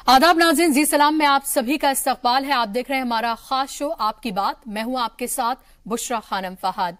आदाब नाज़रीन, जी सलाम में आप सभी का इस्तकबाल है। आप देख रहे हैं हमारा खास शो आपकी बात। मैं हूं आपके साथ बुशरा खानम फहाद।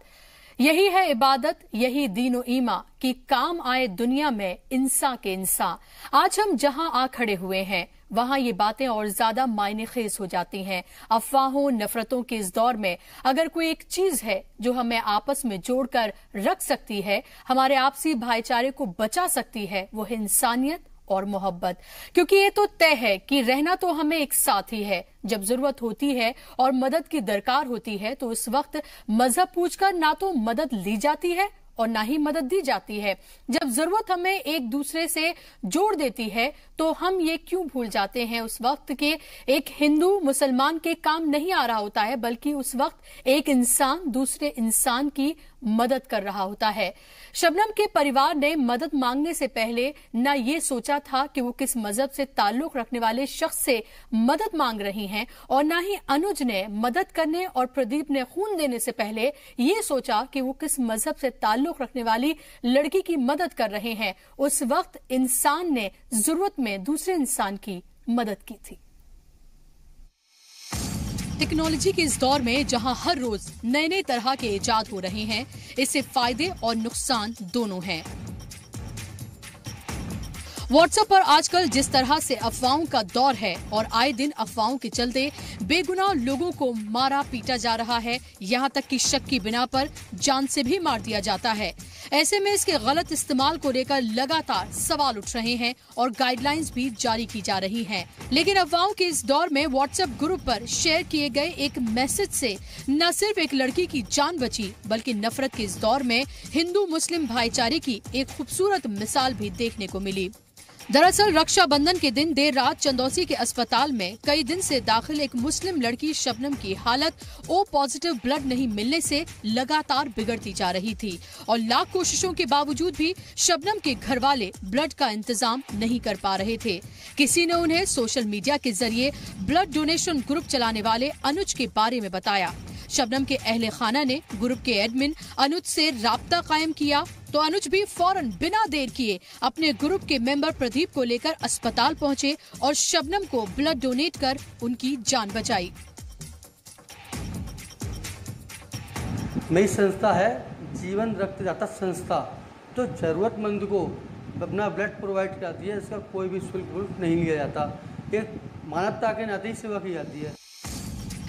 यही है इबादत, यही दीनो ईमा कि काम आए दुनिया में इंसान के इंसान। आज हम जहां आ खड़े हुए हैं वहां ये बातें और ज्यादा मायने खेज हो जाती हैं। अफवाहों नफरतों के इस दौर में अगर कोई एक चीज है जो हमें आपस में जोड़कर रख सकती है, हमारे आपसी भाईचारे को बचा सकती है, वो है इंसानियत और मोहब्बत। क्योंकि ये तो तय है कि रहना तो हमें एक साथ ही है। जब जरूरत होती है और मदद की दरकार होती है तो उस वक्त मजहब पूछकर ना तो मदद ली जाती है और ना ही मदद दी जाती है। जब जरूरत हमें एक दूसरे से जोड़ देती है तो हम ये क्यों भूल जाते हैं उस वक्त के एक हिंदू मुसलमान के काम नहीं आ रहा होता है, बल्कि उस वक्त एक इंसान दूसरे इंसान की मदद कर रहा होता है। शबनम के परिवार ने मदद मांगने से पहले न ये सोचा था कि वो किस मजहब से ताल्लुक रखने वाले शख्स से मदद मांग रही हैं, और न ही अनुज ने मदद करने और प्रदीप ने खून देने से पहले ये सोचा कि वो किस मजहब से ताल्लुक रखने वाली लड़की की मदद कर रहे हैं। उस वक्त इंसान ने जरूरत में दूसरे इंसान की मदद की थी। टेक्नोलॉजी के इस दौर में जहां हर रोज नए नए तरह के इजाद हो रहे हैं, इससे फायदे और नुकसान दोनों हैं। व्हाट्सएप पर आजकल जिस तरह से अफवाहों का दौर है और आए दिन अफवाहों के चलते बेगुनाह लोगों को मारा पीटा जा रहा है, यहाँ तक कि शक की बिना पर जान से भी मार दिया जाता है। ऐसे में इसके गलत इस्तेमाल को लेकर लगातार सवाल उठ रहे हैं और गाइडलाइंस भी जारी की जा रही हैं। लेकिन अफवाहों के इस दौर में व्हाट्सएप ग्रुप पर शेयर किए गए एक मैसेज से न सिर्फ एक लड़की की जान बची, बल्कि नफरत के इस दौर में हिंदू मुस्लिम भाईचारे की एक खूबसूरत मिसाल भी देखने को मिली। दरअसल रक्षाबंधन के दिन देर रात चंदौसी के अस्पताल में कई दिन से दाखिल एक मुस्लिम लड़की शबनम की हालत ओ पॉजिटिव ब्लड नहीं मिलने से लगातार बिगड़ती जा रही थी, और लाख कोशिशों के बावजूद भी शबनम के घर वाले ब्लड का इंतजाम नहीं कर पा रहे थे। किसी ने उन्हें सोशल मीडिया के जरिए ब्लड डोनेशन ग्रुप चलाने वाले अनुज के बारे में बताया। शबनम के अहले खाना ने ग्रुप के एडमिन अनुज से राब्ता कायम किया तो अनुज भी फौरन बिना देर किए अपने ग्रुप के मेंबर प्रदीप को लेकर अस्पताल पहुंचे और शबनम को ब्लड डोनेट कर उनकी जान बचाई। मेरी संस्था है जीवन रक्तदाता संस्था, तो जरूरतमंद को अपना ब्लड प्रोवाइड कराती है। इसका कोई भी शुल्क नहीं लिया जाता, एक मानवता के नाते ही सेवा की जाती है।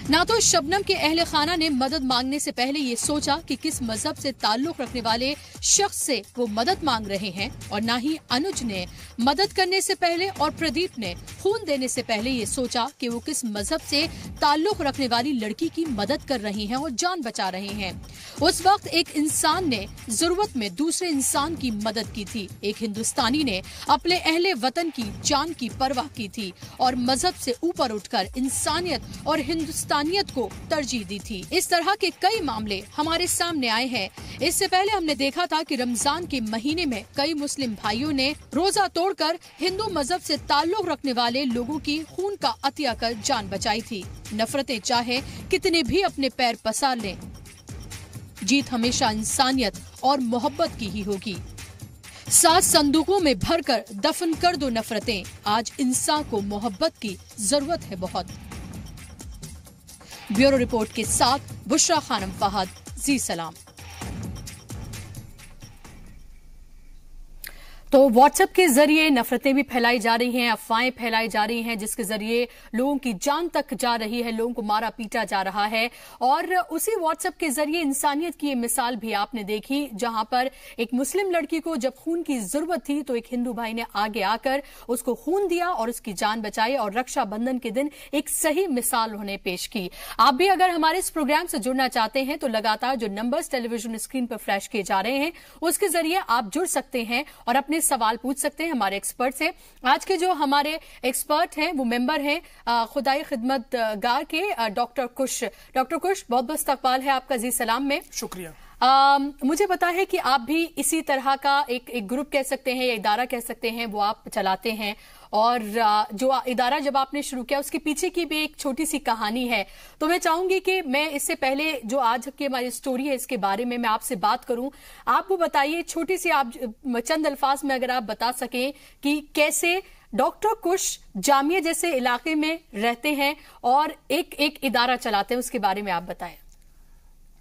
ना तो शबनम के अहले खाना ने मदद मांगने से पहले ये सोचा कि किस मजहब से ताल्लुक रखने वाले शख्स से वो मदद मांग रहे हैं, और ना ही अनुज ने मदद करने से पहले और प्रदीप ने खून देने से पहले ये सोचा कि वो किस मजहब से ताल्लुक रखने वाली लड़की की मदद कर रही हैं और जान बचा रहे हैं। उस वक्त एक इंसान ने जरूरत में दूसरे इंसान की मदद की थी। एक हिंदुस्तानी ने अपने अहले वतन की जान की परवाह की थी और मजहब से ऊपर उठकर इंसानियत और हिंदुस्तानियत को तरजीह दी थी। इस तरह के कई मामले हमारे सामने आए हैं। इससे पहले हमने देखा था कि रमजान के महीने में कई मुस्लिम भाइयों ने रोजा तोड़कर हिंदू मजहब से ताल्लुक रखने वाले लोगों की खून का अतिया कर जान बचाई थी। नफरतें चाहे कितने भी अपने पैर पसार लें, जीत हमेशा इंसानियत और मोहब्बत की ही होगी। 7 संदूकों में भरकर दफन कर दो नफरतें, आज इंसान को मोहब्बत की जरूरत है बहुत। ब्यूरो रिपोर्ट के साथ बुशरा खानम फहाद, जी सलाम। तो व्हाट्सएप के जरिए नफरतें भी फैलाई जा रही हैं, अफवाहें फैलाई जा रही हैं, जिसके जरिए लोगों की जान तक जा रही है, लोगों को मारा पीटा जा रहा है। और उसी व्हाट्सएप के जरिए इंसानियत की ये मिसाल भी आपने देखी, जहां पर एक मुस्लिम लड़की को जब खून की जरूरत थी तो एक हिंदू भाई ने आगे आकर उसको खून दिया और उसकी जान बचाई, और रक्षाबंधन के दिन एक सही मिसाल उन्हें पेश की। आप भी अगर हमारे इस प्रोग्राम से जुड़ना चाहते हैं तो लगातार जो नंबर्स टेलीविजन स्क्रीन पर फ्लैश किए जा रहे हैं उसके जरिए आप जुड़ सकते हैं और अपने सवाल पूछ सकते हैं हमारे एक्सपर्ट से। आज के जो हमारे एक्सपर्ट हैं वो मेंबर हैं खुदाई खिदमत गार के डॉक्टर कुश। डॉक्टर कुश, बहुत बहुत इस्तकबाल है आपका जी सलाम में। शुक्रिया। मुझे पता है कि आप भी इसी तरह का एक ग्रुप कह सकते हैं या इदारा कह सकते हैं, वो आप चलाते हैं, और जो इदारा जब आपने शुरू किया उसके पीछे की भी एक छोटी सी कहानी है। तो मैं चाहूंगी कि मैं इससे पहले जो आज की हमारी स्टोरी है इसके बारे में मैं आपसे बात करूं। आप वो बताइए, छोटी सी आप चंद अल्फाज में अगर आप बता सकें कि कैसे डॉक्टर कुश जामिया जैसे इलाके में रहते हैं और एक इदारा चलाते हैं, उसके बारे में आप बताएं।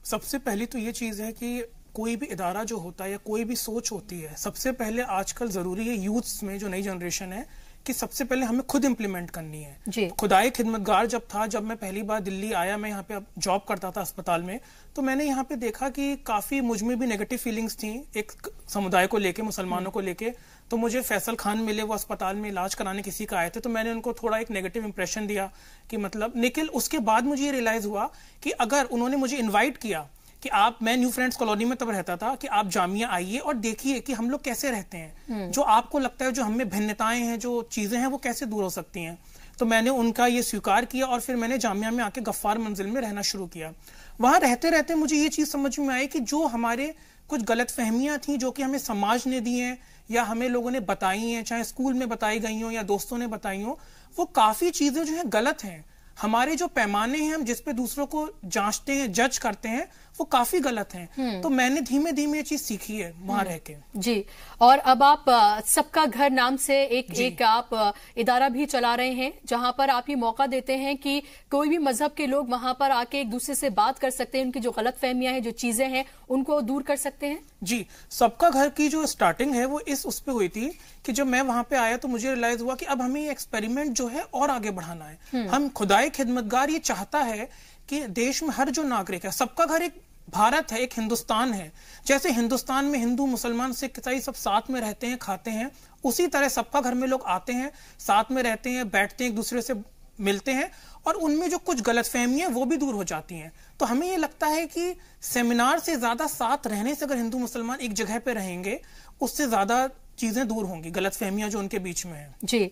सबसे पहली तो ये चीज है कि कोई भी इदारा जो होता है या कोई भी सोच होती है, सबसे पहले आजकल जरूरी है यूथ्स में, जो नई जनरेशन है, कि सबसे पहले हमें खुद इंप्लीमेंट करनी है जी। खुदाई खिदमतगार जब मैं पहली बार दिल्ली आया, मैं यहाँ पे जॉब करता था अस्पताल में, तो मैंने यहाँ पे देखा कि काफी मुझ में भी नेगेटिव फीलिंग्स थी एक समुदाय को लेके, मुसलमानों को लेके। तो मुझे फैसल खान मिले, वो अस्पताल में इलाज कराने किसी का आए थे, तो मैंने उनको थोड़ा एक नेगेटिव इंप्रेशन दिया कि मतलब निखिल। उसके बाद मुझे ये रियलाइज हुआ कि अगर उन्होंने मुझे इन्वाइट किया कि मैं न्यू फ्रेंड्स कॉलोनी में तब रहता था, कि आप जामिया आइए और देखिए कि हम लोग कैसे रहते हैं, जो आपको लगता है जो हमें भिन्नताएं हैं, जो चीजें हैं, वो कैसे दूर हो सकती हैं। तो मैंने उनका ये स्वीकार किया और फिर मैंने जामिया में आके गफ्फार मंजिल में रहना शुरू किया। वहां रहते रहते मुझे ये चीज समझ में आई कि जो हमारे कुछ गलत फहमियां थी, जो कि हमें समाज ने दी हैं या हमें लोगों ने बताई हैं, चाहे स्कूल में बताई गई हो या दोस्तों ने बताई हो, वो काफी चीजें जो है गलत हैं। हमारे जो पैमाने हैं, हम जिस पे दूसरों को जांचते हैं, जज करते हैं, वो काफी गलत हैं। तो मैंने धीमे धीमे ये चीज सीखी है वहां रह के जी। और अब आप सबका घर नाम से एक आप इदारा भी चला रहे हैं, जहां पर आप ये मौका देते हैं कि कोई भी मजहब के लोग वहां पर आके एक दूसरे से बात कर सकते हैं, उनकी जो गलत फहमियां हैं, जो चीजें हैं, उनको दूर कर सकते हैं जी। सबका घर की जो स्टार्टिंग है वो उस पे हुई थी कि जब मैं वहां पे आया तो मुझे रियलाइज हुआ कि अब हमें ये एक्सपेरिमेंट जो है और आगे बढ़ाना है। हम खुदाई खिदमतगार ये चाहता है कि देश में हर जो नागरिक है, सबका घर एक भारत है, एक हिंदुस्तान है। जैसे हिंदुस्तान में हिंदू, मुसलमान, सिख, ईसाई सब साथ में रहते हैं, खाते हैं, उसी तरह सबका घर में लोग आते हैं, साथ में रहते हैं, बैठते हैं, एक दूसरे से मिलते हैं, और उनमें जो कुछ गलतफहमियां हैं वो भी दूर हो जाती हैं। तो हमें ये लगता है कि सेमिनार से ज्यादा साथ रहने से, अगर हिंदू मुसलमान एक जगह पे रहेंगे, उससे ज्यादा चीजें दूर होंगी, गलतफहमियां जो उनके बीच में है जी।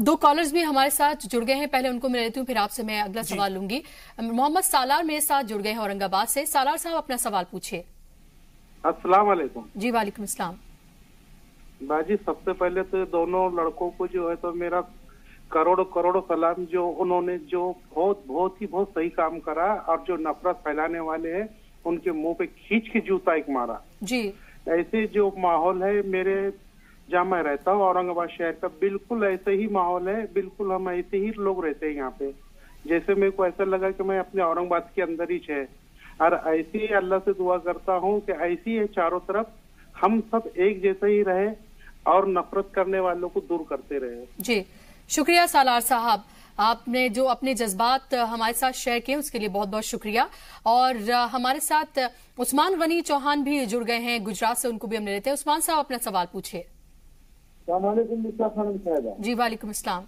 दो कॉलर्स भी हमारे साथ जुड़ गए हैं, पहले उनको मैं लेती हूँ, फिर आपसे मैं अगला सवाल लूंगी। मोहम्मद सालार मेरे साथ जुड़ गए हैं औरंगाबाद से। सालार साहब, अपना सवाल पूछिए। अस्सलाम वालेकुम। जी वालेकुम अस्सलाम। बाजी, सबसे पहले तो दोनों लड़कों को जो है तो मेरा करोड़ों करोड़ों सलाम, जो उन्होंने जो बहुत सही काम करा, और जो नफरत फैलाने वाले हैं उनके मुंह पे खींच के जूता एक मारा जी। ऐसे जो माहौल है, मेरे जहाँ मैं रहता हूँ औरंगाबाद शहर का, बिल्कुल ऐसे ही माहौल है, बिल्कुल हम ऐसे ही लोग रहते हैं यहाँ पे। जैसे मेरे को ऐसा लगा कि मैं अपने औरंगाबाद के अंदर ही है, और ऐसे ही अल्लाह से दुआ करता हूँ कि ऐसी है चारों तरफ हम सब एक जैसे ही रहे और नफरत करने वालों को दूर करते रहे। जी शुक्रिया सालार साहब, आपने जो अपने जज्बात हमारे साथ शेयर किए उसके लिए बहुत बहुत शुक्रिया। और हमारे साथ उस्मान गनी चौहान भी जुड़ गए हैं गुजरात से, उनको भी हम ले लेते हैं। उस्मान साहब, अपना सवाल पूछिए। जी वालेकुम अस्सलाम।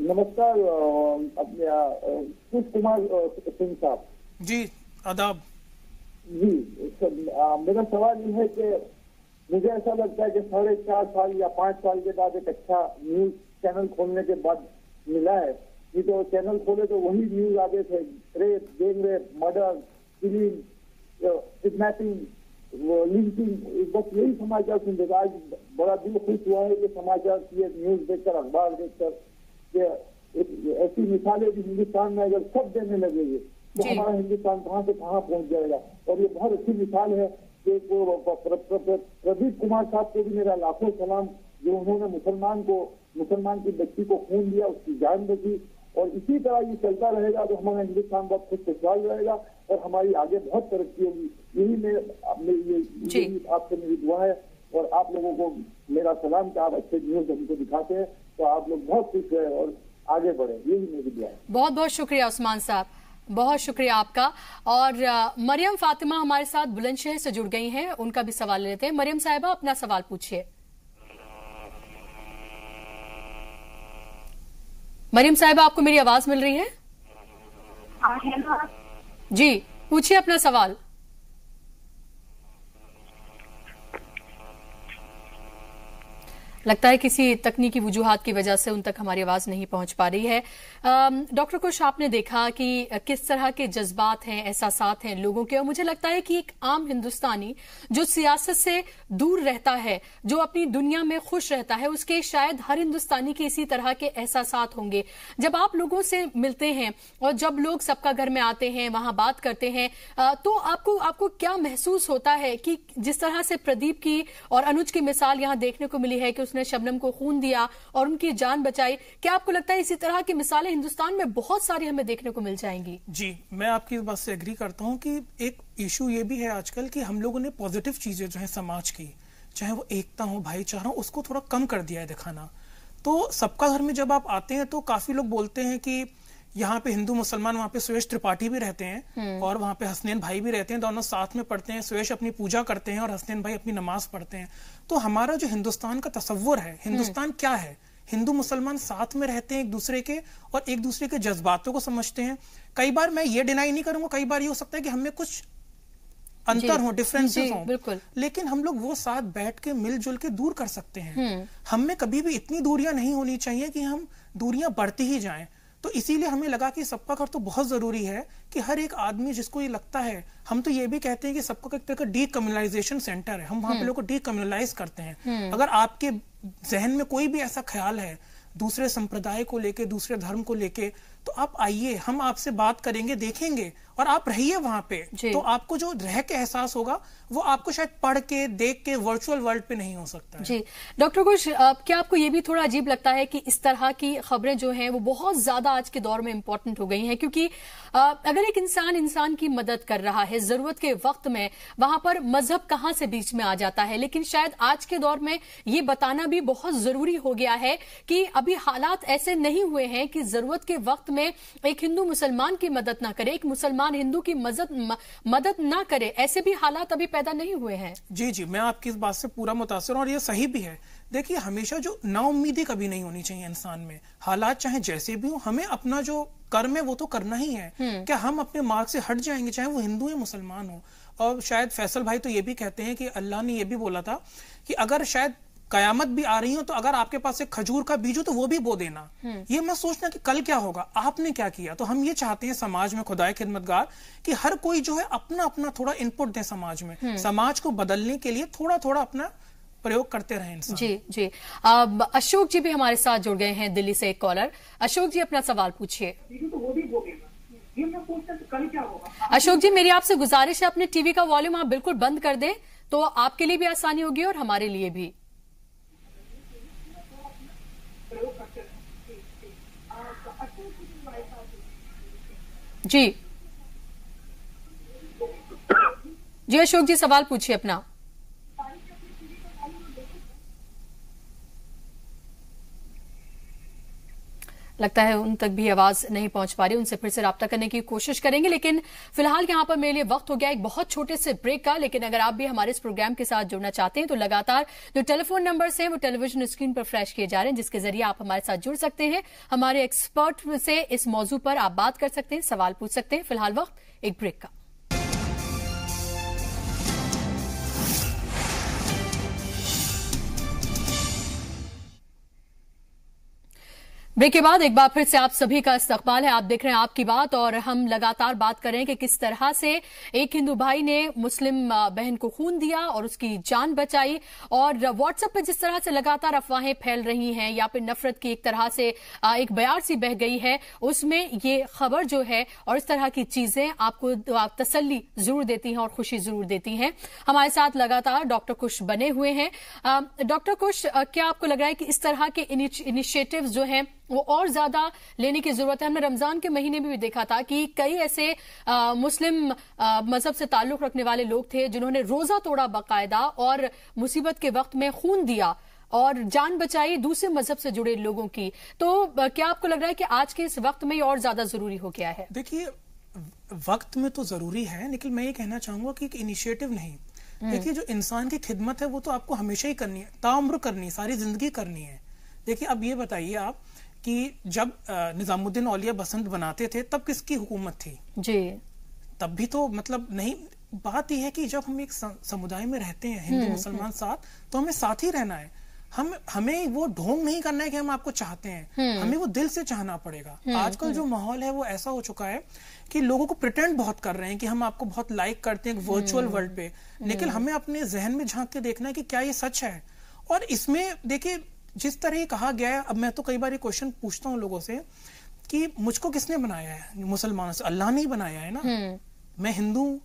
नमस्कार, कुश कुमार सिंह साहब। जी आदाब। जी, मेरा सवाल ये है कि मुझे ऐसा लगता है कि 4.5 साल या 5 साल के बाद एक अच्छा न्यूज चैनल खोलने के बाद मिला है। ये तो चैनल खोले तो वही न्यूज आगे थे, rape, gang rape, murder, killing, kidnapping, lynching, बस यही समाचार सुनते थे। आज बड़ा दिल खुश हुआ है कि समाचार की न्यूज देखकर, अखबार देखकर, कि ऐसी मिसालें भी हिंदुस्तान में अगर सब देने लगेंगे तो हमारा हिंदुस्तान कहाँ से कहाँ पहुँच जाएगा। और ये बहुत अच्छी मिसाल है कि प्रदीप कुमार साहब को भी मेरा लाखों सलाम, जो उन्होंने मुसलमान की बच्ची को खून दिया, उसकी जान बची। और इसी तरह ये चलता रहेगा तो हमारा हिंदुस्तान बहुत खुशहाल रहेगा और हमारी आगे बहुत तरक्की होगी। यही आपसे मेरी दुआ है, और आप लोगों को मेरा सलाम कि आप अच्छे न्यूज हमको दिखाते हैं, तो आप लोग बहुत खुश रहे और आगे बढ़े, यही मेरी दुआ है। बहुत बहुत शुक्रिया उस्मान साहब, बहुत शुक्रिया आपका। और मरियम फातिमा हमारे साथ बुलंदशहर से जुड़ गई हैं, उनका भी सवाल लेते हैं। मरियम साहिबा, अपना सवाल पूछिए। मरियम साहिबा, आपको मेरी आवाज मिल रही है? जी पूछिए अपना सवाल। लगता है किसी तकनीकी वजूहात की वजह से उन तक हमारी आवाज नहीं पहुंच पा रही है। डॉक्टर कुश, आपने देखा कि किस तरह के जज्बात हैं, एहसासात हैं लोगों के, और मुझे लगता है कि एक आम हिंदुस्तानी जो सियासत से दूर रहता है, जो अपनी दुनिया में खुश रहता है, उसके शायद हर हिंदुस्तानी के इसी तरह के एहसासात होंगे। जब आप लोगों से मिलते हैं और जब लोग सबका घर में आते हैं, वहां बात करते हैं, तो आपको क्या महसूस होता है कि जिस तरह से प्रदीप की और अनुज की मिसाल यहां देखने को मिली है कि उसने ने शबनम को खून दिया और उनकी जान बचाई। क्या आपको लगता है इसी तरह की मिसालें हिंदुस्तान में बहुत सारी हमें देखने को मिल जाएंगी? जी, मैं आपकी इस बात से एग्री करता हूँ कि एक इशू ये भी है आजकल कि हम लोगों ने पॉजिटिव चीजें जो है समाज की, चाहे वो एकता हो, भाईचारा हो, उसको थोड़ा कम कर दिया है दिखाना। तो सबका घर में जब आप आते हैं तो काफी लोग बोलते हैं कि यहाँ पे हिंदू मुसलमान, वहाँ पे सुरेश त्रिपाठी भी रहते हैं और वहाँ पे हसनैन भाई भी रहते हैं, दोनों साथ में पढ़ते हैं। सुरेश अपनी पूजा करते हैं और हसनैन भाई अपनी नमाज पढ़ते हैं। तो हमारा जो हिंदुस्तान का तस्वुर है, हिंदुस्तान क्या है, हिंदू मुसलमान साथ में रहते हैं एक दूसरे के और एक दूसरे के जज्बातों को समझते हैं। कई बार मैं ये डिनाई नहीं करूंगा, कई बार ये हो सकता है कि हमें कुछ अंतर हो, डिफरेंसेस हो, बिल्कुल, लेकिन हम लोग वो साथ बैठ के मिलजुल के दूर कर सकते हैं। हम में कभी भी इतनी दूरियां नहीं होनी चाहिए कि हम दूरियां बढ़ती ही जाएं। तो इसीलिए हमें लगा कि सबका घर तो बहुत जरूरी है कि हर एक आदमी जिसको ये लगता है, हम तो ये भी कहते हैं कि सबका एक तरह का डीकम्युनलाइजेशन सेंटर है, हम वहां पे लोगों को डीकम्युनलाइज करते हैं। अगर आपके जहन में कोई भी ऐसा ख्याल है दूसरे संप्रदाय को लेके, दूसरे धर्म को लेके, तो आप आइए, हम आपसे बात करेंगे, देखेंगे और आप रहिए वहां पे। तो आपको जो रह के एहसास होगा वो आपको शायद पढ़ के, देख के, वर्चुअल वर्ल्ड पे नहीं हो सकता है। जी डॉक्टर कुश, क्या आपको ये भी थोड़ा अजीब लगता है कि इस तरह की खबरें जो हैं वो बहुत ज्यादा आज के दौर में इंपॉर्टेंट हो गई हैं? क्योंकि अगर एक इंसान की मदद कर रहा है जरूरत के वक्त में, वहां पर मजहब कहां से बीच में आ जाता है। लेकिन शायद आज के दौर में ये बताना भी बहुत जरूरी हो गया है कि अभी हालात ऐसे नहीं हुए हैं कि जरूरत के वक्त में एक हिंदू मुसलमान की मदद ना करे, एक मुसलमान हिंदू की मदद ना करे, ऐसे भी हालात अभी पैदा नहीं हुए हैं। जी जी, मैं आपकी इस बात से पूरा मुतासिर हूं और ये सही भी है। देखिए, हमेशा जो नाउम्मीदी कभी नहीं होनी चाहिए इंसान में। हालात चाहे जैसे भी हो, हमें अपना जो कर्म है वो तो करना ही है। क्या हम अपने मार्ग से हट जाएंगे, चाहे वो हिंदू या मुसलमान हो? और शायद फैसल भाई तो ये भी कहते हैं कि अल्लाह ने ये भी बोला था कि अगर शायद कयामत भी आ रही हो तो अगर आपके पास एक खजूर का बीज हो तो वो भी बो देना। ये मत सोचना कि कल क्या होगा, आपने क्या किया। तो हम ये चाहते हैं समाज में खुदाए खिदमतगार कि हर कोई जो है अपना अपना थोड़ा इनपुट दे समाज में। समाज को बदलने के लिए थोड़ा थोड़ा अपना प्रयोग करते रहे इंसान। जी जी, अशोक जी भी हमारे साथ जुड़ गए हैं दिल्ली से, एक कॉलर। अशोक जी, अपना सवाल पूछिए। अशोक जी, मेरी आपसे गुजारिश है अपने टीवी का वॉल्यूम आप बिल्कुल बंद कर दें तो आपके लिए भी आसानी होगी और हमारे लिए भी। जी जी अशोक जी, सवाल पूछिए अपना। लगता है उन तक भी आवाज नहीं पहुंच पा रही, उनसे फिर से राब्ता करने की कोशिश करेंगे। लेकिन फिलहाल यहां पर मेरे लिए वक्त हो गया एक बहुत छोटे से ब्रेक का। लेकिन अगर आप भी हमारे इस प्रोग्राम के साथ जुड़ना चाहते हैं तो लगातार जो टेलीफोन नंबर्स हैं वो टेलीविजन स्क्रीन पर फ्लैश किए जा रहे हैं, जिसके जरिए आप हमारे साथ जुड़ सकते हैं, हमारे एक्सपर्ट से इस मौजू पर आप बात कर सकते हैं, सवाल पूछ सकते हैं। फिलहाल वक्त एक ब्रेक का। ब्रेक के बाद एक बार फिर से आप सभी का इस्तकबाल है। आप देख रहे हैं आपकी बात और हम लगातार बात कर रहे हैं कि किस तरह से एक हिंदू भाई ने मुस्लिम बहन को खून दिया और उसकी जान बचाई। और व्हाट्सएप पे जिस तरह से लगातार अफवाहें फैल रही हैं या फिर नफरत की एक तरह से एक बयार सी बह गई है, उसमें ये खबर जो है और इस तरह की चीजें आपको तसल्ली जरूर देती हैं और खुशी जरूर देती हैं। हमारे साथ लगातार डॉक्टर कुश बने हुए हैं। डॉक्टर कुश, क्या आपको लग रहा है कि इस तरह के इनिशिएटिव जो हैं वो और ज्यादा लेने की जरूरत है? हमने रमजान के महीने में भी देखा था कि कई ऐसे मुस्लिम मजहब से ताल्लुक रखने वाले लोग थे जिन्होंने रोजा तोड़ा बाकायदा और मुसीबत के वक्त में खून दिया और जान बचाई दूसरे मजहब से जुड़े लोगों की। तो क्या आपको लग रहा है कि आज के इस वक्त में ये और ज्यादा जरूरी हो गया है? देखिए, वक्त में तो जरूरी है, लेकिन मैं ये कहना चाहूंगा कि एक इनिशिएटिव नहीं। देखिए, जो इंसान की खिदमत है वो तो आपको हमेशा ही करनी है, ताउम्र करनी है, सारी जिंदगी करनी है। देखिए, अब ये बताइए आप कि जब निजामुद्दीन औलिया बसंत बनाते थे तब किसकी हुकूमत थी? जी, तब भी तो मतलब नहीं। बात यह है कि जब हम एक समुदाय में रहते हैं, हिंदू मुसलमान साथ, तो हमें साथ ही रहना है। हमें वो ढोंग नहीं करना है कि हम आपको चाहते हैं, हमें वो दिल से चाहना पड़ेगा। आजकल जो माहौल है वो ऐसा हो चुका है कि लोगों को प्रिटेंड बहुत कर रहे हैं कि हम आपको बहुत लाइक करते हैं वर्चुअल वर्ल्ड पे, लेकिन हमें अपने जहन में झांक के देखना है कि क्या ये सच है। और इसमें देखिए, जिस तरह ये कहा गया है, अब मैं तो कई बार ये क्वेश्चन पूछता हूँ लोगों से कि मुझको किसने बनाया है? मुसलमानों से। अल्लाह ने ही बनाया है ना, मैं हिंदू हूं,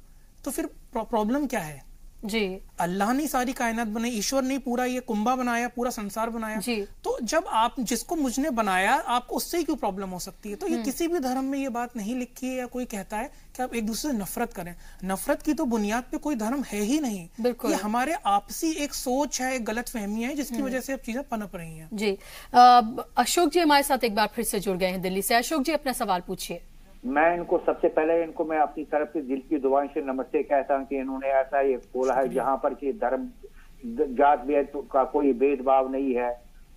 तो फिर प्रॉब्लम क्या है? जी। अल्लाह ने सारी कायनात बनाई, ईश्वर ने पूरा ये कुंभा बनाया, पूरा संसार बनाया जी। तो जब आप जिसको मुझने बनाया आपको उससे ही क्यों प्रॉब्लम हो सकती है? तो ये किसी भी धर्म में ये बात नहीं लिखी है या कोई कहता है कि आप एक दूसरे से नफरत करें। नफरत की तो बुनियाद पे कोई धर्म है ही नहीं। बिल्कुल। ये हमारे आपसी एक सोच है, एक गलत फहमी है जिसकी वजह से अब चीजें पनप रही हैं। जी। अशोक जी हमारे साथ एक बार फिर से जुड़ गए हैं दिल्ली से। अशोक जी अपना सवाल पूछिए। मैं इनको सबसे पहले इनको मैं अपनी तरफ से दिल की दुआओं से नमस्ते कहता हूँ कि इन्होंने ऐसा ये खोला है जहाँ पर कि धर्म जात भेद का कोई भेदभाव नहीं है।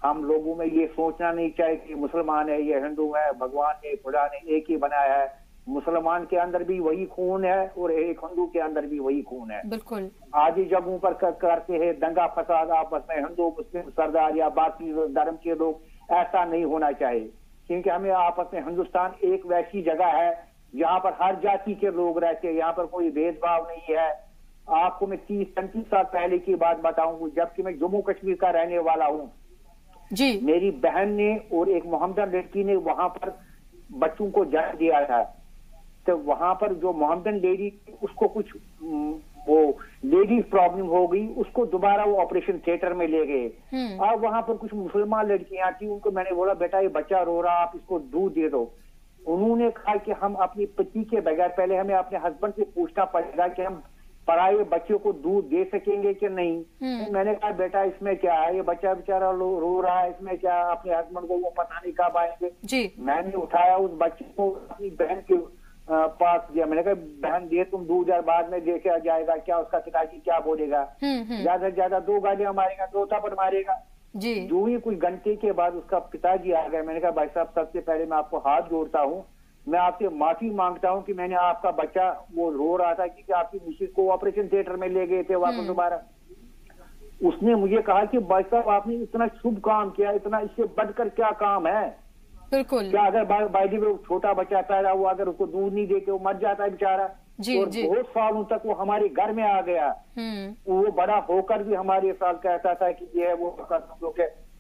हम लोगों में ये सोचना नहीं चाहिए कि मुसलमान है, ये हिंदू है, भगवान ने खुदा ने एक ही बनाया है। मुसलमान के अंदर भी वही खून है और एक हिंदू के अंदर भी वही खून है। बिल्कुल। आज ही जगहों पर करते हैं दंगा फसाद आपस में, हिंदू मुस्लिम सरदार या बाकी धर्म के लोग, ऐसा नहीं होना चाहिए। क्योंकि हमें आपस में हिंदुस्तान एक वैसी जगह है जहाँ पर हर जाति के लोग रहते हैं, यहाँ पर कोई भेदभाव नहीं है। आपको मैं 30-35 साल पहले की बात बताऊं, जबकि मैं जम्मू कश्मीर का रहने वाला हूँ जी। मेरी बहन ने और एक मोहम्मदन लड़की ने वहां पर बच्चों को जन्म दिया था। तो वहां पर जो मोहम्मदन लेडी उसको कुछ वो लेडीज प्रॉब्लम हो गई, उसको दोबारा वो ऑपरेशन थिएटर में ले गए। अब वहां पर कुछ मुसलमान लड़कियां थी, उनको मैंने बोला बेटा ये बच्चा रो रहा, आप इसको दूध दे दो। उन्होंने कहा कि हम अपनी पति के बगैर पहले हमें अपने हस्बैंड से पूछना पड़ेगा कि हम पराए बच्चे को दूध दे सकेंगे कि नहीं। तो मैंने कहा बेटा इसमें क्या है, ये बच्चा बेचारा रो रहा है, इसमें क्या, अपने हस्बैंड को वो पता नहीं कब आएंगे जी। मैंने उठाया उस बच्चे को अपनी बहन के पास दिया। मैंने कहा बहन दे तुम दूध, यार बाद में देखा जाएगा क्या उसका पिताजी क्या बोलेगा। ज्यादा से ज्यादा 2 गालियां मारेगा, 2 थप्पड़ मारेगा जी। जो ही कुछ घंटे के बाद उसका पिताजी आ गया। मैंने कहा भाई साहब सबसे पहले मैं आपको हाथ जोड़ता हूँ, मैं आपसे माफी मांगता हूँ कि मैंने आपका बच्चा वो रो रहा था क्योंकि आपकी मिसेज को ऑपरेशन थिएटर में ले गए थे वापस दोबारा। उसने मुझे कहा कि भाई साहब आपने इतना शुभ काम किया, इतना इससे बढ़कर क्या काम है। बिल्कुल। क्या अगर बाइडी में छोटा बच्चा पैदा हुआ, अगर उसको दूध नहीं देते वो मर जाता है बेचारा। जी, और जी। बहुत सालों तक वो हमारे घर में आ गया। वो बड़ा होकर भी हमारे साथ कहता था कि ये वो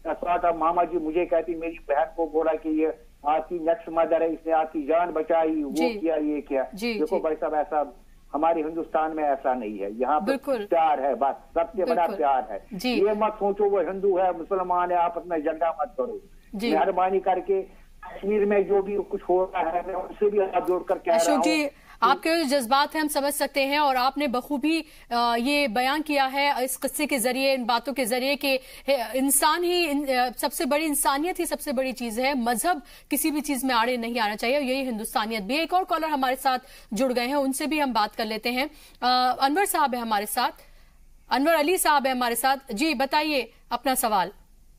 साथ मामा जी मुझे कहती, मेरी बहन को बोला कि ये आपकी नेक्स्ट मदर है, इसने आपकी जान बचाई, वो किया ये किया। देखो भाई साहब ऐसा हमारे हिंदुस्तान में ऐसा नहीं है। यहाँ पर प्यार है, बस सबसे बड़ा प्यार है। ये मत सोचो वो हिंदू है मुसलमान है, आपस में झगड़ा मत करो। मेहरबानी करके कश्मीर में जो भी कुछ हो रहा है मैं उनसे भी हाथ जोड़कर कह रहा हूँ। आपके जो जज्बात हैं हम समझ सकते हैं और आपने बखूबी ये बयान किया है इस किस्से के जरिए, इन बातों के जरिए कि इंसान ही सबसे बड़ी, इंसानियत ही सबसे बड़ी चीज है। मजहब किसी भी चीज में आड़े नहीं आना चाहिए, यही हिंदुस्तानियत भी है। एक और कॉलर हमारे साथ जुड़ गए हैं, उनसे भी हम बात कर लेते हैं। अनवर साहब है हमारे साथ, अनवर अली साहब है हमारे साथ। जी बताइए अपना सवाल।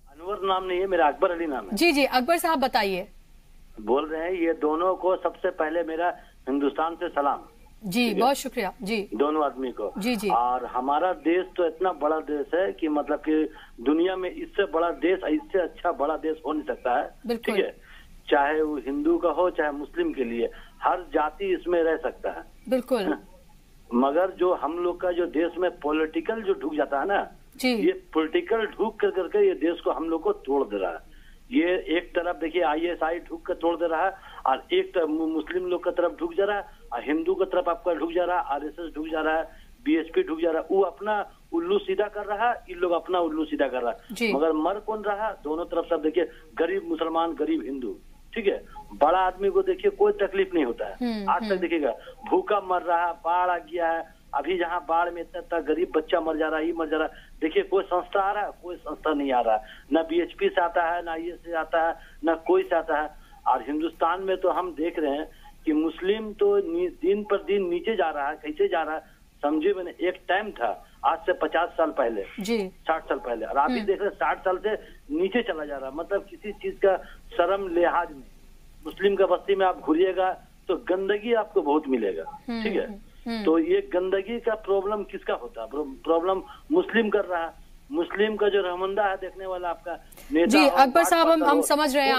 अनवर नाम नहीं है मेरा, अकबर अली नाम है। जी जी अकबर साहब बताइए। बोल रहे हैं, ये दोनों को सबसे पहले मेरा हिंदुस्तान से सलाम। जी बहुत शुक्रिया जी। दोनों आदमी को जी जी। और हमारा देश तो इतना बड़ा देश है कि मतलब कि दुनिया में इससे बड़ा देश, इससे अच्छा बड़ा देश हो नहीं सकता है। ठीक है, चाहे वो हिंदू का हो चाहे मुस्लिम के लिए, हर जाति इसमें रह सकता है। बिल्कुल। मगर जो हम लोग का जो देश में पॉलिटिकल जो ढुक जाता है ना, ये पॉलिटिकल ढुक कर करके ये देश को हम लोग को तोड़ दे रहा है। ये एक तरफ देखिए ISI ढुक कर तोड़ दे रहा है और एक तरफ मुस्लिम लोग की तरफ ढुक जा रहा है और हिंदू की तरफ आपका ढुक जा रहा है, RSS ढुक जा रहा है, BSP ढुक जा रहा है। वो अपना उल्लू सीधा कर रहा है, इन लोग अपना उल्लू सीधा कर रहा है। मगर मर कौन रहा? दोनों तरफ सब देखिए, गरीब मुसलमान गरीब हिंदू। ठीक है, बड़ा आदमी को देखिए कोई तकलीफ नहीं होता है। आज तक देखिएगा भूखा मर रहा है, बाढ़ आ गया है, अभी जहाँ बाढ़ में इतना गरीब बच्चा मर जा रहा है, ये मर जा रहा है। देखिए कोई संस्था आ रहा है, कोई संस्था नहीं आ रहा है, ना BHP से आता है, ना ये से आता है, ना कोई से आता है। और हिंदुस्तान में तो हम देख रहे हैं कि मुस्लिम तो दिन पर दिन नीचे जा रहा है। कैसे जा रहा है समझिए, मैंने एक टाइम था आज से 50 साल पहले, 60 साल पहले, और आप ही देख रहे 60 साल से नीचे चला जा रहा है। मतलब किसी चीज का शर्म लिहाज नहीं। मुस्लिम का बस्ती में आप घुरिएगा तो गंदगी आपको बहुत मिलेगा। ठीक है, तो ये गंदगी का प्रॉब्लम किसका होता है? प्रॉब्लम मुस्लिम कर रहा है। मुस्लिम का जो रहमंदा है देखने वाला आपका नेता। जी अकबर साहब हम समझ रहे हैं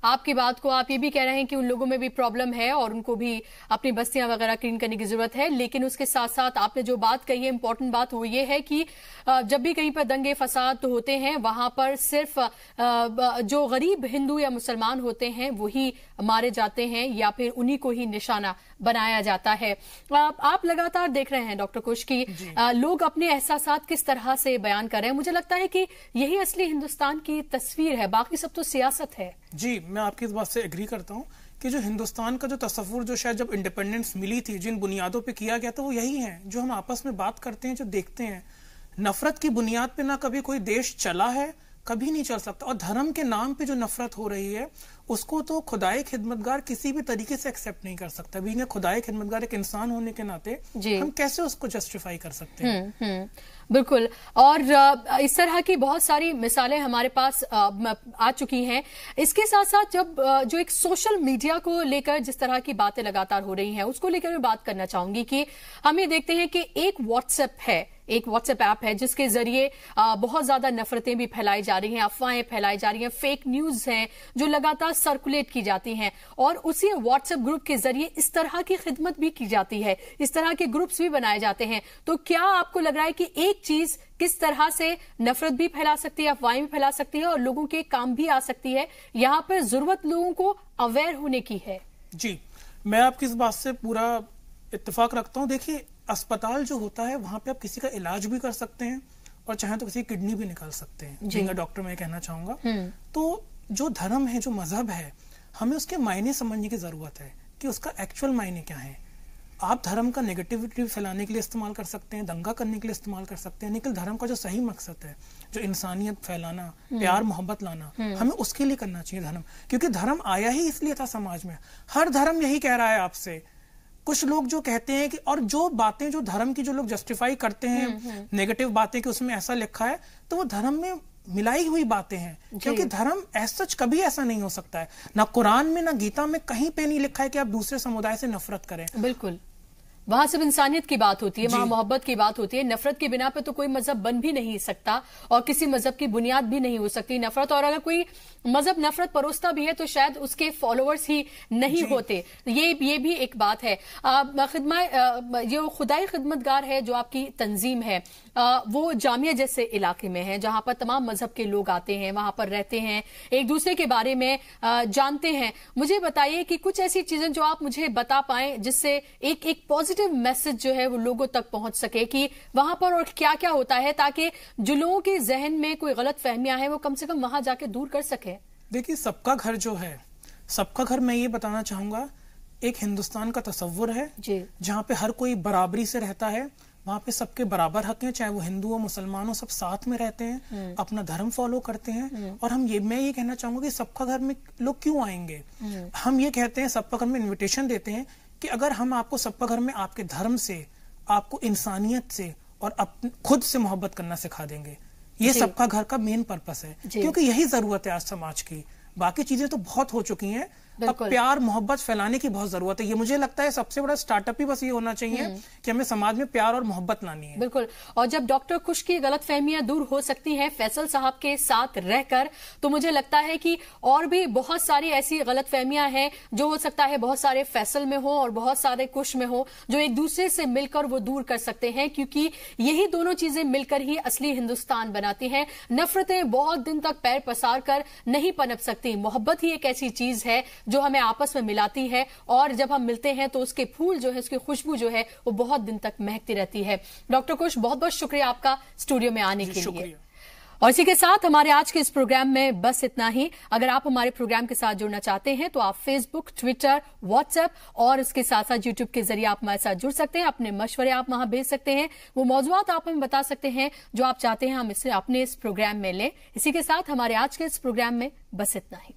आपकी बात को आप ये भी कह रहे हैं कि उन लोगों में भी प्रॉब्लम है और उनको भी अपनी बस्तियां वगैरह क्लीन करने की जरूरत है, लेकिन उसके साथ साथ आपने जो बात कही है, इंपॉर्टेंट बात वो ये है कि जब भी कहीं पर दंगे फसाद होते हैं वहां पर सिर्फ जो गरीब हिंदू या मुसलमान होते हैं वही मारे जाते हैं या फिर उन्हीं को ही निशाना बनाया जाता है। आप लगातार देख रहे हैं डॉक्टर कुश की लोग अपने एहसासात किस तरह से बयान कर रहे हैं। मुझे लगता है कि यही असली हिंदुस्तान की तस्वीर है, बाकी सब तो सियासत है। जी, मैं आपकी इस बात से एग्री करता हूं कि जो हिंदुस्तान का जो तस्वुर जो शायद जब इंडिपेंडेंस मिली थी, जिन बुनियादों पे किया गया था, वो यही है जो हम आपस में बात करते हैं, जो देखते हैं। नफरत की बुनियाद पे ना कभी कोई देश चला है, कभी नहीं चल सकता। और धर्म के नाम पे जो नफरत हो रही है उसको तो खुदाई खिदमतगार किसी भी तरीके से एक्सेप्ट नहीं कर सकता। बीइंग खुदाई खिदमतगार एक इंसान होने के नाते हम कैसे उसको जस्टिफाई कर सकते हैं। बिल्कुल। और इस तरह की बहुत सारी मिसालें हमारे पास आ चुकी हैं। इसके साथ साथ जब जो एक सोशल मीडिया को लेकर जिस तरह की बातें लगातार हो रही हैं उसको लेकर मैं बात करना चाहूंगी कि हम ये देखते हैं कि एक व्हाट्सएप ऐप है जिसके जरिए बहुत ज्यादा नफरतें भी फैलाई जा रही हैं, अफवाहें फैलाई जा रही हैं, फेक न्यूज हैं जो लगातार सर्कुलेट की जाती हैं और उसी व्हाट्सएप ग्रुप के जरिए इस तरह की खिदमत भी की जाती है, इस तरह के ग्रुप्स भी बनाए जाते हैं। तो क्या आपको लग रहा है कि एक चीज किस तरह से नफरत भी फैला सकती है, अफवाहें भी फैला सकती है और लोगों के काम भी आ सकती है? यहां पर जरूरत लोगों को अवेयर होने की है। जी, मैं आपकी इस बात से पूरा इत्तेफाक रखता हूं। देखिए, अस्पताल जो होता है वहां पे आप किसी का इलाज भी कर सकते हैं और चाहे तो किसी की किडनी भी निकाल सकते हैं। जी डॉक्टर मैं कहना चाहूंगा। तो जो धर्म है, जो मजहब है, हमें उसके मायने समझने की जरूरत है कि उसका एक्चुअल मायने क्या है। आप धर्म का नेगेटिविटी फैलाने के लिए इस्तेमाल कर सकते हैं, दंगा करने के लिए इस्तेमाल कर सकते हैं, लेकिन धर्म का जो सही मकसद है, जो इंसानियत फैलाना, प्यार मोहब्बत लाना, हमें उसके लिए करना चाहिए धर्म। क्योंकि धर्म आया ही इसलिए था समाज में। हर धर्म यही कह रहा है आपसे। कुछ लोग जो कहते हैं कि और जो बातें जो धर्म की जो लोग जस्टिफाई करते हैं नेगेटिव बातें कि उसमें ऐसा लिखा है, तो वो धर्म में मिलाई हुई बातें हैं। क्योंकि धर्म सच कभी ऐसा नहीं हो सकता है। ना कुरान में ना गीता में कहीं पे नहीं लिखा है कि आप दूसरे समुदाय से नफरत करें। बिल्कुल, वहां सिर्फ इंसानियत की बात होती है, वहां मोहब्बत की बात होती है। नफरत के बिना पे तो कोई मजहब बन भी नहीं सकता और किसी मजहब की बुनियाद भी नहीं हो सकती नफरत। और अगर कोई मजहब नफरत परोसता भी है तो शायद उसके फॉलोअर्स ही नहीं होते। ये भी एक बात है। जो खुदाई खिदमतगार है, जो आपकी तंजीम है, वो जामिया जैसे इलाके में है जहां पर तमाम मजहब के लोग आते हैं, वहां पर रहते हैं, एक दूसरे के बारे में जानते हैं। मुझे बताइए कि कुछ ऐसी चीजें जो आप मुझे बता पाए जिससे एक पॉजिटिव मैसेज जो है वो लोगों तक पहुंच सके कि वहां पर और क्या क्या होता है, ताकि जो लोगों के जहन में कोई गलत फहमियां हैं वो कम से कम वहां जाके दूर कर सके। देखिए, सबका घर जो है, सबका घर मैं ये बताना चाहूंगा एक हिंदुस्तान का तस्वुर है जहां पे हर कोई बराबरी से रहता है। वहां पे सबके बराबर हक हैं, चाहे वो हिंदू हो मुसलमान हो, सब साथ में रहते हैं, अपना धर्म फॉलो करते हैं। और मैं ये कहना चाहूंगा कि सबका घर में लोग क्यों आएंगे। हम ये कहते हैं, सबका घर में इन्विटेशन देते हैं कि अगर हम आपको सबका घर में आपके धर्म से, आपको इंसानियत से और खुद से मोहब्बत करना सिखा देंगे। ये सबका घर का मेन पर्पस है, क्योंकि यही जरूरत है आज समाज की। बाकी चीजें तो बहुत हो चुकी हैं, अब प्यार मोहब्बत फैलाने की बहुत जरूरत है। ये मुझे लगता है सबसे बड़ा स्टार्टअप ही बस ये होना चाहिए कि हमें समाज में प्यार और मोहब्बत लानी है। बिल्कुल। और जब डॉक्टर कुश की गलतफहमियां दूर हो सकती हैं फैसल साहब के साथ रहकर, तो मुझे लगता है कि और भी बहुत सारी ऐसी गलतफहमियां हैं जो हो सकता है बहुत सारे फैसल में हो और बहुत सारे कुश में हो, जो एक दूसरे से मिलकर वो दूर कर सकते हैं। क्योंकि यही दोनों चीजें मिलकर ही असली हिंदुस्तान बनाती हैं। नफरतें बहुत दिन तक पैर पसार कर नहीं पनप सकती। मोहब्बत ही एक ऐसी चीज है जो हमें आपस में मिलाती है और जब हम मिलते हैं तो उसके फूल जो है, उसकी खुशबू जो है वो बहुत दिन तक महकती रहती है। डॉक्टर कुश, बहुत बहुत शुक्रिया आपका स्टूडियो में आने के लिए। और इसी के साथ हमारे आज के इस प्रोग्राम में बस इतना ही। अगर आप हमारे प्रोग्राम के साथ जुड़ना चाहते हैं तो आप फेसबुक, ट्विटर, व्हाट्सएप और इसके साथ साथ यूट्यूब के जरिए आप हमारे साथ जुड़ सकते हैं। अपने मशवरे आप वहां भेज सकते हैं, वो मौजूद आप हमें बता सकते हैं जो आप चाहते हैं हम इसे अपने इस प्रोग्राम में लें। इसी के साथ हमारे आज के इस प्रोग्राम में बस इतना ही।